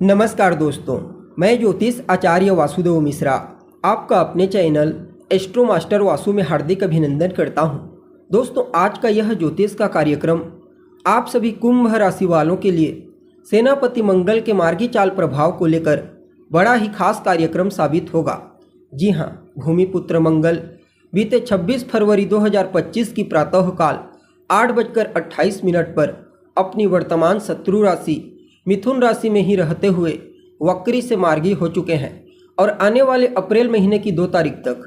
नमस्कार दोस्तों, मैं ज्योतिष आचार्य वासुदेव मिश्रा आपका अपने चैनल एस्ट्रो मास्टर वासु में हार्दिक अभिनंदन करता हूं। दोस्तों, आज का यह ज्योतिष का कार्यक्रम आप सभी कुंभ राशि वालों के लिए सेनापति मंगल के मार्गी चाल प्रभाव को लेकर बड़ा ही खास कार्यक्रम साबित होगा। जी हां, भूमिपुत्र मंगल बीते 26 फरवरी 2025 की प्रातःकाल 8:28 पर अपनी वर्तमान शत्रु राशि मिथुन राशि में ही रहते हुए वक्री से मार्गी हो चुके हैं और आने वाले अप्रैल महीने की 2 तारीख तक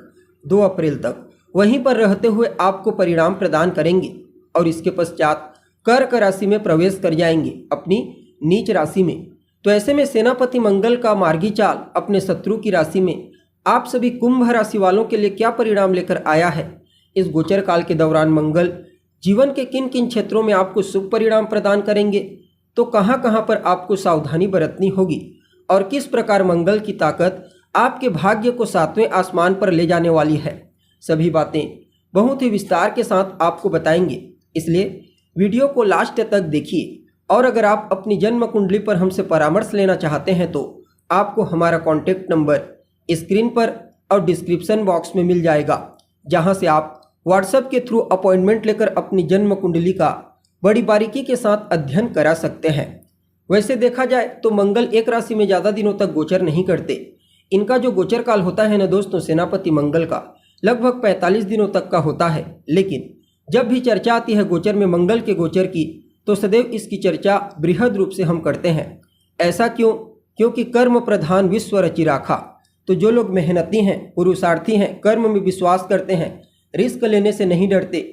2 अप्रैल तक वहीं पर रहते हुए आपको परिणाम प्रदान करेंगे और इसके पश्चात कर्क राशि में प्रवेश कर जाएंगे अपनी नीच राशि में। तो ऐसे में सेनापति मंगल का मार्गी चाल अपने शत्रु की राशि में आप सभी कुंभ राशि वालों के लिए क्या परिणाम लेकर आया है, इस गोचर काल के दौरान मंगल जीवन के किन किन क्षेत्रों में आपको शुभ परिणाम प्रदान करेंगे, तो कहां कहां पर आपको सावधानी बरतनी होगी और किस प्रकार मंगल की ताकत आपके भाग्य को 7वें आसमान पर ले जाने वाली है, सभी बातें बहुत ही विस्तार के साथ आपको बताएंगे। इसलिए वीडियो को लास्ट तक देखिए और अगर आप अपनी जन्म कुंडली पर हमसे परामर्श लेना चाहते हैं तो आपको हमारा कॉन्टैक्ट नंबर स्क्रीन पर और डिस्क्रिप्शन बॉक्स में मिल जाएगा, जहां से आप व्हाट्सएप के थ्रू अपॉइंटमेंट लेकर अपनी जन्म कुंडली का बड़ी बारीकी के साथ अध्ययन करा सकते हैं। वैसे देखा जाए तो मंगल एक राशि में ज़्यादा दिनों तक गोचर नहीं करते। इनका जो गोचर काल होता है ना दोस्तों, सेनापति मंगल का लगभग 45 दिनों तक का होता है। लेकिन जब भी चर्चा आती है गोचर में मंगल के गोचर की, तो सदैव इसकी चर्चा बृहद रूप से हम करते हैं। ऐसा क्यों? क्योंकि कर्म प्रधान विश्व रचि राखा। तो जो लोग मेहनती हैं, पुरुषार्थी हैं, कर्म में विश्वास करते हैं, रिस्क लेने से नहीं डरते,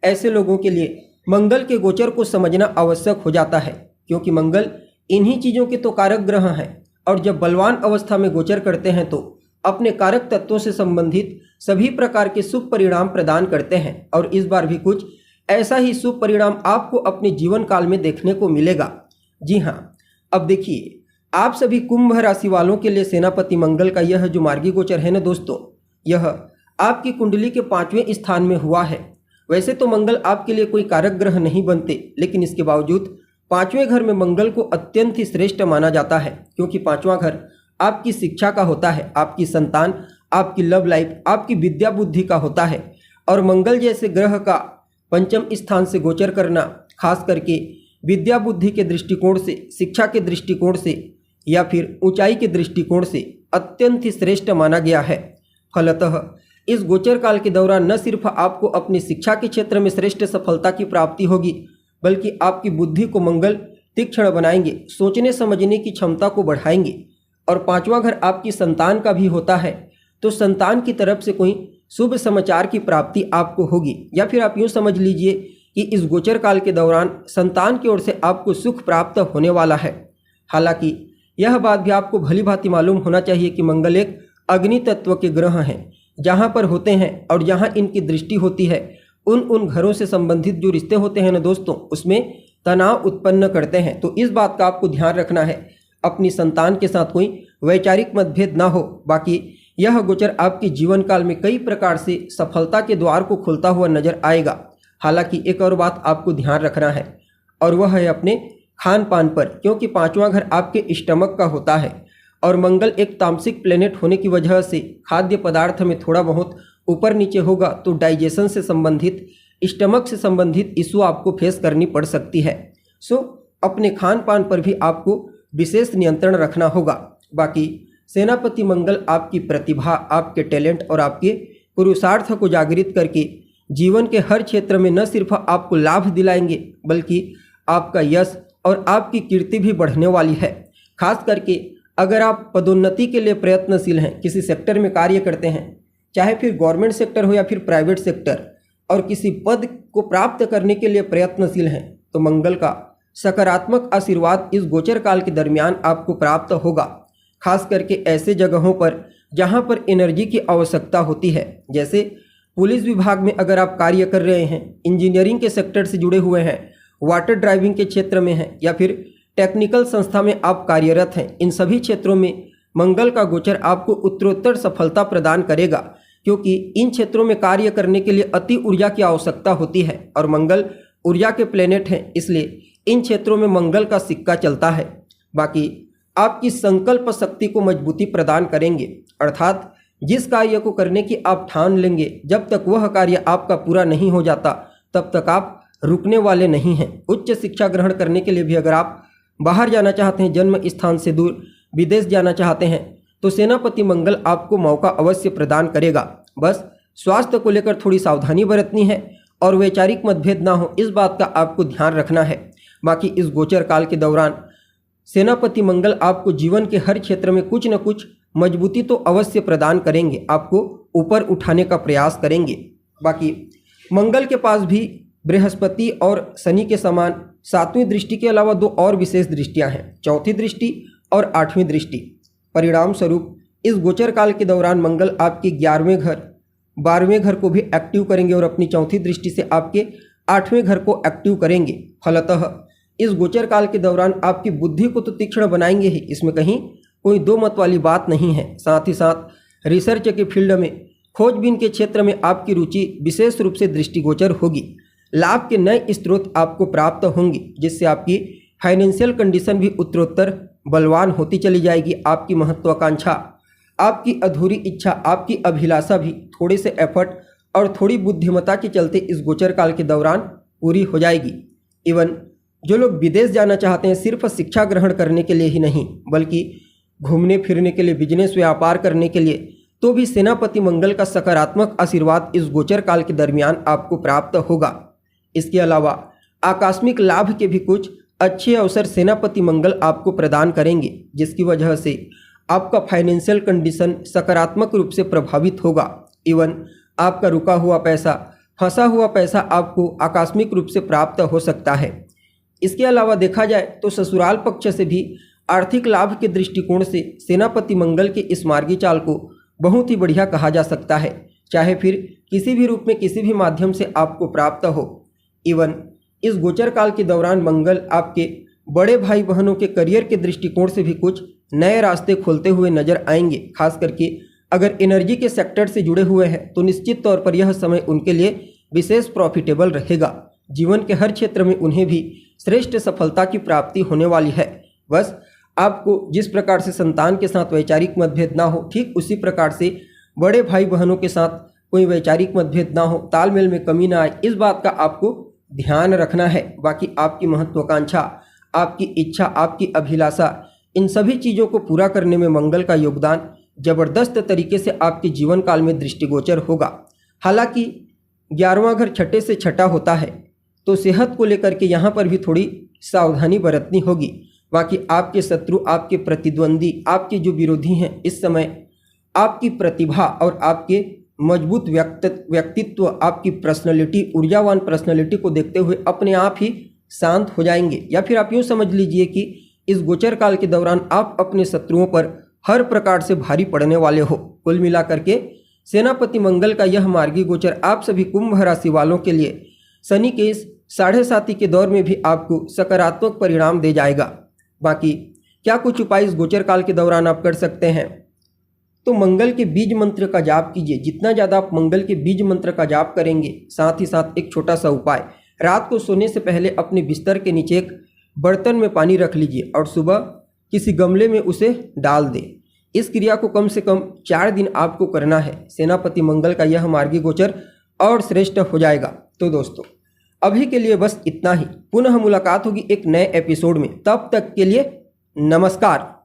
ऐसे लोगों के लिए मंगल के गोचर को समझना आवश्यक हो जाता है, क्योंकि मंगल इन्हीं चीज़ों के तो कारक ग्रह हैं और जब बलवान अवस्था में गोचर करते हैं तो अपने कारक तत्वों से संबंधित सभी प्रकार के शुभ परिणाम प्रदान करते हैं। और इस बार भी कुछ ऐसा ही शुभ परिणाम आपको अपने जीवन काल में देखने को मिलेगा। जी हाँ, अब देखिए, आप सभी कुंभ राशि वालों के लिए सेनापति मंगल का यह जो मार्गी गोचर है ना दोस्तों, यह आपकी कुंडली के 5वें स्थान में हुआ है। वैसे तो मंगल आपके लिए कोई कारक ग्रह नहीं बनते, लेकिन इसके बावजूद 5वें घर में मंगल को अत्यंत ही श्रेष्ठ माना जाता है, क्योंकि 5वां घर आपकी शिक्षा का होता है, आपकी संतान, आपकी लव लाइफ, आपकी विद्या बुद्धि का होता है। और मंगल जैसे ग्रह का 5म स्थान से गोचर करना, खास करके विद्या बुद्धि के दृष्टिकोण से, शिक्षा के दृष्टिकोण से या फिर ऊंचाई के दृष्टिकोण से अत्यंत ही श्रेष्ठ माना गया है। फलतः इस गोचर काल के दौरान न सिर्फ आपको अपनी शिक्षा के क्षेत्र में श्रेष्ठ सफलता की प्राप्ति होगी, बल्कि आपकी बुद्धि को मंगल तीक्ष्ण बनाएंगे, सोचने समझने की क्षमता को बढ़ाएंगे। और 5वां घर आपकी संतान का भी होता है, तो संतान की तरफ से कोई शुभ समाचार की प्राप्ति आपको होगी, या फिर आप यूँ समझ लीजिए कि इस गोचर काल के दौरान संतान की ओर से आपको सुख प्राप्त होने वाला है। हालांकि यह बात भी आपको भली भांति मालूम होना चाहिए कि मंगल एक अग्नि तत्व के ग्रह हैं। जहाँ पर होते हैं और जहाँ इनकी दृष्टि होती है, उन घरों से संबंधित जो रिश्ते होते हैं ना दोस्तों, उसमें तनाव उत्पन्न करते हैं। तो इस बात का आपको ध्यान रखना है, अपनी संतान के साथ कोई वैचारिक मतभेद ना हो। बाकी यह गोचर आपके जीवन काल में कई प्रकार से सफलता के द्वार को खोलता हुआ नजर आएगा। हालांकि एक और बात आपको ध्यान रखना है, और वह है अपने खान पान पर, क्योंकि 5वां घर आपके स्टमक का होता है और मंगल एक तामसिक प्लेनेट होने की वजह से खाद्य पदार्थ में थोड़ा बहुत ऊपर नीचे होगा, तो डाइजेशन से संबंधित, स्टमक से संबंधित इशू आपको फेस करनी पड़ सकती है। सो अपने खान पान पर भी आपको विशेष नियंत्रण रखना होगा। बाकी सेनापति मंगल आपकी प्रतिभा, आपके टैलेंट और आपके पुरुषार्थ को जागृत करके जीवन के हर क्षेत्र में न सिर्फ आपको लाभ दिलाएंगे, बल्कि आपका यश और आपकी कीर्ति भी बढ़ने वाली है। खास करके अगर आप पदोन्नति के लिए प्रयत्नशील हैं, किसी सेक्टर में कार्य करते हैं, चाहे फिर गवर्नमेंट सेक्टर हो या फिर प्राइवेट सेक्टर, और किसी पद को प्राप्त करने के लिए प्रयत्नशील हैं, तो मंगल का सकारात्मक आशीर्वाद इस गोचर काल के दरमियान आपको प्राप्त होगा। खास करके ऐसे जगहों पर जहां पर एनर्जी की आवश्यकता होती है, जैसे पुलिस विभाग में अगर आप कार्य कर रहे हैं, इंजीनियरिंग के सेक्टर से जुड़े हुए हैं, वाटर ड्राइविंग के क्षेत्र में हैं, या फिर टेक्निकल संस्था में आप कार्यरत हैं, इन सभी क्षेत्रों में मंगल का गोचर आपको उत्तरोत्तर सफलता प्रदान करेगा, क्योंकि इन क्षेत्रों में कार्य करने के लिए अति ऊर्जा की आवश्यकता होती है और मंगल ऊर्जा के प्लेनेट हैं, इसलिए इन क्षेत्रों में मंगल का सिक्का चलता है। बाकी आपकी संकल्प शक्ति को मजबूती प्रदान करेंगे, अर्थात जिस कार्य को करने की आप ठान लेंगे, जब तक वह कार्य आपका पूरा नहीं हो जाता तब तक आप रुकने वाले नहीं हैं। उच्च शिक्षा ग्रहण करने के लिए भी अगर आप बाहर जाना चाहते हैं, जन्म स्थान से दूर विदेश जाना चाहते हैं, तो सेनापति मंगल आपको मौका अवश्य प्रदान करेगा। बस स्वास्थ्य को लेकर थोड़ी सावधानी बरतनी है और वैचारिक मतभेद ना हो, इस बात का आपको ध्यान रखना है। बाकी इस गोचर काल के दौरान सेनापति मंगल आपको जीवन के हर क्षेत्र में कुछ न कुछ मजबूती तो अवश्य प्रदान करेंगे, आपको ऊपर उठाने का प्रयास करेंगे। बाकी मंगल के पास भी बृहस्पति और शनि के समान 7वीं दृष्टि के अलावा 2 और विशेष दृष्टियां हैं, 4थी दृष्टि और 8वीं दृष्टि। परिणाम स्वरूप इस गोचर काल के दौरान मंगल आपके 11वें घर, 12वें घर को भी एक्टिव करेंगे और अपनी 4थी दृष्टि से आपके 8वें घर को एक्टिव करेंगे। फलतः इस गोचर काल के दौरान आपकी बुद्धि को तो तीक्ष्ण बनाएंगे ही, इसमें कहीं कोई दो मत वाली बात नहीं है। साथ ही साथ रिसर्च के फील्ड में, खोजबीन के क्षेत्र में आपकी रुचि विशेष रूप से दृष्टिगोचर होगी। लाभ के नए स्रोत आपको प्राप्त होंगे, जिससे आपकी फाइनेंशियल कंडीशन भी उत्तरोत्तर बलवान होती चली जाएगी। आपकी महत्वाकांक्षा, आपकी अधूरी इच्छा, आपकी अभिलाषा भी थोड़े से एफर्ट और थोड़ी बुद्धिमत्ता के चलते इस गोचर काल के दौरान पूरी हो जाएगी। इवन जो लोग विदेश जाना चाहते हैं, सिर्फ शिक्षा ग्रहण करने के लिए ही नहीं, बल्कि घूमने फिरने के लिए, बिजनेस व्यापार करने के लिए, तो भी सेनापति मंगल का सकारात्मक आशीर्वाद इस गोचर काल के दरमियान आपको प्राप्त होगा। इसके अलावा आकस्मिक लाभ के भी कुछ अच्छे अवसर सेनापति मंगल आपको प्रदान करेंगे, जिसकी वजह से आपका फाइनेंशियल कंडीशन सकारात्मक रूप से प्रभावित होगा। इवन आपका रुका हुआ पैसा, फंसा हुआ पैसा आपको आकस्मिक रूप से प्राप्त हो सकता है। इसके अलावा देखा जाए तो ससुराल पक्ष से भी आर्थिक लाभ के दृष्टिकोण से सेनापति मंगल के इस मार्गी चाल को बहुत ही बढ़िया कहा जा सकता है, चाहे फिर किसी भी रूप में, किसी भी माध्यम से आपको प्राप्त हो। इवन इस गोचर काल के दौरान मंगल आपके बड़े भाई बहनों के करियर के दृष्टिकोण से भी कुछ नए रास्ते खोलते हुए नजर आएंगे। खास करके अगर एनर्जी के सेक्टर से जुड़े हुए हैं तो निश्चित तौर पर यह समय उनके लिए विशेष प्रॉफिटेबल रहेगा। जीवन के हर क्षेत्र में उन्हें भी श्रेष्ठ सफलता की प्राप्ति होने वाली है। बस आपको जिस प्रकार से संतान के साथ वैचारिक मतभेद ना हो, ठीक उसी प्रकार से बड़े भाई बहनों के साथ कोई वैचारिक मतभेद ना हो, तालमेल में कमी ना आए, इस बात का आपको ध्यान रखना है। बाकी आपकी महत्वाकांक्षा, आपकी इच्छा, आपकी अभिलाषा, इन सभी चीज़ों को पूरा करने में मंगल का योगदान जबरदस्त तरीके से आपके जीवन काल में दृष्टिगोचर होगा। हालांकि 11वां घर छठे से छठा होता है, तो सेहत को लेकर के यहाँ पर भी थोड़ी सावधानी बरतनी होगी। बाकी आपके शत्रु, आपके प्रतिद्वंदी, आपके जो विरोधी हैं, इस समय आपकी प्रतिभा और आपके मजबूत व्यक्तित्व, आपकी पर्सनैलिटी, ऊर्जावान पर्सनैलिटी को देखते हुए अपने आप ही शांत हो जाएंगे। या फिर आप यूँ समझ लीजिए कि इस गोचर काल के दौरान आप अपने शत्रुओं पर हर प्रकार से भारी पड़ने वाले हो। कुल मिलाकर के सेनापति मंगल का यह मार्गी गोचर आप सभी कुंभ राशि वालों के लिए शनि के इस 7.5 के दौर में भी आपको सकारात्मक परिणाम दे जाएगा। बाकी क्या कुछ उपाय इस गोचर काल के दौरान आप कर सकते हैं? तो मंगल के बीज मंत्र का जाप कीजिए। जितना ज़्यादा आप मंगल के बीज मंत्र का जाप करेंगे, साथ ही साथ एक छोटा सा उपाय, रात को सोने से पहले अपने बिस्तर के नीचे एक बर्तन में पानी रख लीजिए और सुबह किसी गमले में उसे डाल दें। इस क्रिया को कम से कम 4 दिन आपको करना है। सेनापति मंगल का यह मार्गी गोचर और श्रेष्ठ हो जाएगा। तो दोस्तों, अभी के लिए बस इतना ही। पुनः मुलाकात होगी एक नए एपिसोड में। तब तक के लिए नमस्कार।